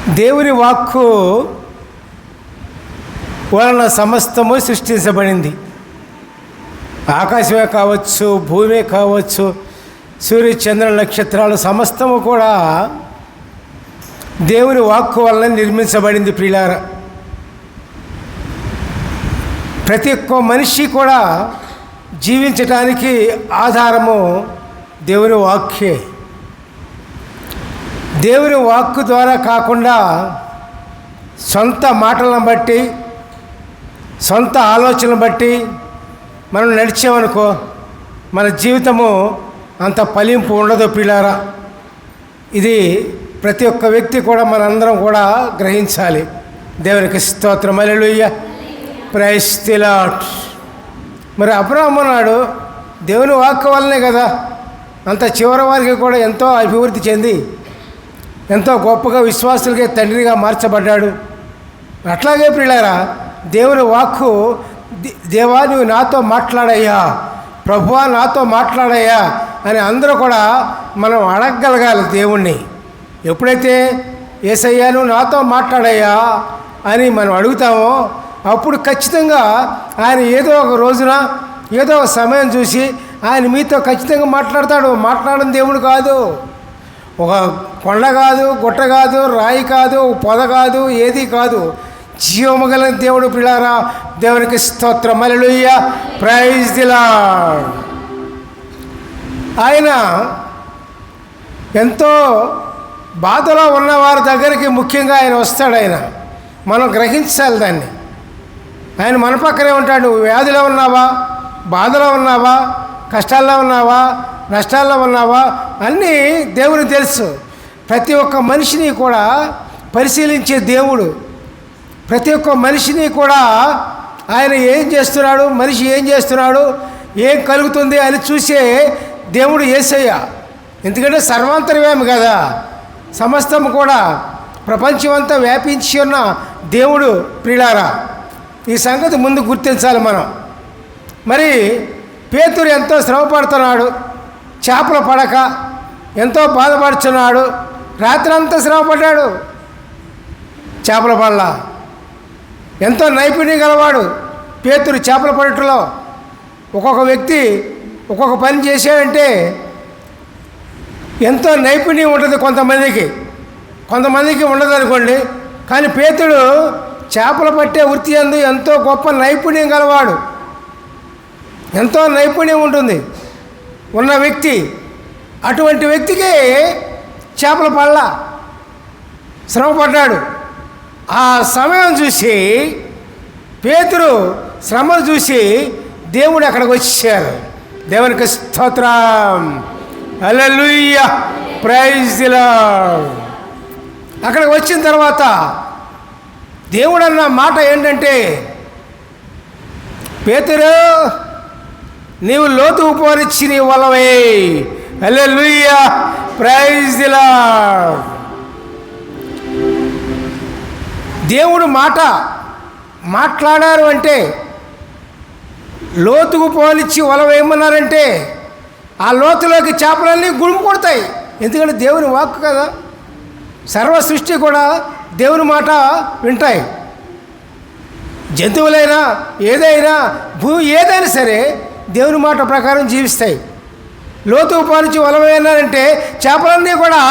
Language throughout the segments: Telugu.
దేవుని వాక్కు వలన సమస్తము సృష్టించబడింది. ఆకాశమే కావచ్చు, భూమే కావచ్చు, సూర్య చంద్ర నక్షత్రాలు సమస్తము కూడా దేవుని వాక్కు వలన నిర్మించబడింది. ప్రియులారా, ప్రతి ఒక్క మనిషి కూడా జీవించటానికి ఆధారము దేవుని వాక్యే. దేవుని వాక్కు ద్వారా కాకుండా సొంత మాటలను బట్టి, సొంత ఆలోచనలు బట్టి మనం నడిచామనుకో, మన జీవితము అంత ఫలింపు ఉండదు. పిల్లారా, ఇది ప్రతి ఒక్క వ్యక్తి కూడా మనందరం కూడా గ్రహించాలి. దేవునికి స్తోత్రం. Hallelujah, praise the lord. మరి అబ్రహాము నాడు దేవుని వాక్కు వల్లనే కదా అంత చివరి వారికి కూడా ఎంతో అభివృద్ధి చెంది ఎంతో గొప్పగా విశ్వాసులకే తండ్రిగా మార్చబడ్డాడు. అట్లాగే ప్రియులారా, దేవుని వాక్కు, దేవా నువ్వు నాతో మాట్లాడయ్యా, ప్రభువా నాతో మాట్లాడయ్యా అని అందరూ కూడా మనం అడగగలగాలి దేవుణ్ణి. ఎప్పుడైతే యేసయ్యా నువ్వు నాతో మాట్లాడయ్యా అని మనం అడుగుతామో అప్పుడు ఖచ్చితంగా ఆయన ఏదో ఒక రోజున ఏదో ఒక సమయం చూసి ఆయన మీతో ఖచ్చితంగా మాట్లాడతాడు. మాట్లాడని దేవుడు కాదు, ఒక కొండ కాదు, గుట్ట కాదు, రాయి కాదు, పొద కాదు, ఏది కాదు, జీవము గల దేవుడు. పిల్లారా, దేవునికి స్తోత్రం. Hallelujah, praise the lord. ఆయన ఎంతో బాధలో ఉన్న వారి దగ్గరికి ముఖ్యంగా ఆయన వస్తాడు. ఆయన మనం గ్రహించాలి దాన్ని. ఆయన మన పక్కనే ఉంటాడు. నువ్వు వ్యాధిలో ఉన్నావా, బాధలో ఉన్నావా, కష్టాల్లో ఉన్నావా, నష్టాల్లో ఉన్నావా అన్నీ దేవునికి తెలుసు. ప్రతి ఒక్క మనిషిని కూడా పరిశీలించే దేవుడు. ప్రతి ఒక్క మనిషిని కూడా ఆయన ఏం చేస్తున్నాడు, మనిషి ఏం చేస్తున్నాడు, ఏం కలుగుతుంది అని చూసే దేవుడు యేసయ్య. ఎందుకంటే సర్వాంతర్యామి కదా, సమస్తము కూడా ప్రపంచమంతా వ్యాపించి ఉన్న దేవుడు. ప్రియులారా, ఈ సంగతి ముందు గుర్తించాలి మనం. మరి పేతురు ఎంతో శ్రమపడుతున్నాడు, చేపలు పడక ఎంతో బాధపడుతున్నాడు. రాత్రి అంతా శ్రమపడ్డాడు, చేపల పడల. ఎంతో నైపుణ్యం గలవాడు పేతురు చేపల పడటంలో. ఒక్కొక్క వ్యక్తి ఒక్కొక్క పని చేశాడంటే ఎంతో నైపుణ్యం ఉంటుంది కొంతమందికి ఉండదు అనుకోండి. కానీ పేతుడు చేపలు పట్టే వృత్తి యందు ఎంతో గొప్ప నైపుణ్యం గలవాడు. ఎంతో నైపుణ్యం ఉంటుంది ఉన్న వ్యక్తి. అటువంటి వ్యక్తికి చేపల పళ్ళ శ్రమపడ్డాడు. ఆ సమయం చూసి పేతురు శ్రమను చూసి దేవుడు అక్కడికి వచ్చారు. దేవునికి స్తోత్రం. Hallelujah, praise the lord. అక్కడికి వచ్చిన తర్వాత దేవుడు అన్న మాట ఏంటంటే, పేతురు నీవు లోతుకు పోనిచ్చి నీ వలవే. హల్లెలూయా, ప్రైజ్ ది లార్డ్. దేవుడు మాట్లాడారు అంటే, లోతుకు పోనిచ్చి వలవేయమన్నారంటే ఆ లోతులోకి చేపలన్నీ గుడుము కొడతాయి. ఎందుకంటే దేవుని వాక్కు కదా, సర్వ సృష్టి కూడా దేవుని మాట వింటాయి. జంతువులైనా ఏదైనా ఏదైనా సరే దేవుని మాట ప్రకారం జీవిస్తాయి. లోతుకు పోనిచ్చి వలవేయన్నారంటే చేపలన్నీ కూడా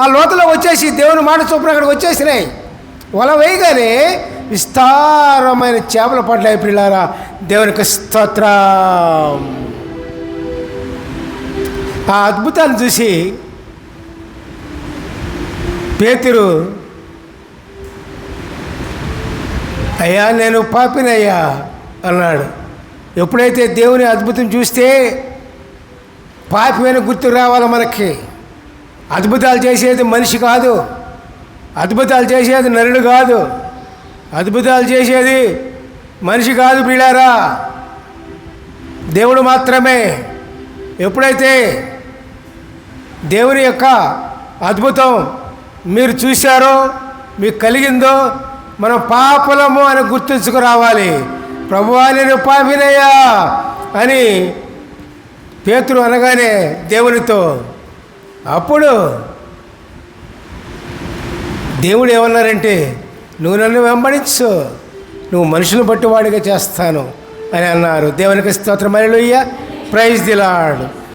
ఆ లోతులో వచ్చేసి దేవుని మాట చొప్పున అక్కడికి వచ్చేసినాయి. వల వేయగానే విస్తారమైన చేపలు పడ్డాయి. పిల్లారా, దేవునికి స్తోత్రం. ఆ అద్భుతాన్ని చూసి పేతురు, అయ్యా నేను పాపినయ్యా అన్నాడు. ఎప్పుడైతే దేవుని అద్భుతం చూస్తే పాపిమైన గుర్తు రావాలి మనకి. అద్భుతాలు చేసేది మనిషి కాదు, అద్భుతాలు చేసేది నరుడు కాదు, అద్భుతాలు చేసేది మనిషి కాదు. పిల్లారా, దేవుడు మాత్రమే. ఎప్పుడైతే దేవుని యొక్క అద్భుతం మీరు చూశారో, మీకు కలిగిందో, మనం పాపలము అని గుర్తుంచుకురావాలి. ప్రభువా నేను పాపినయ్యా అని పేతురు అనగానే దేవునితో, అప్పుడు దేవుడు ఏమన్నారంటే, నువ్వు నన్ను వెంబడించు, నువ్వు మనుషులను బట్టి వాడిగా చేస్తాను అని అన్నారు. దేవునికి స్తోత్రం. హల్లెలూయా. Praise the lord.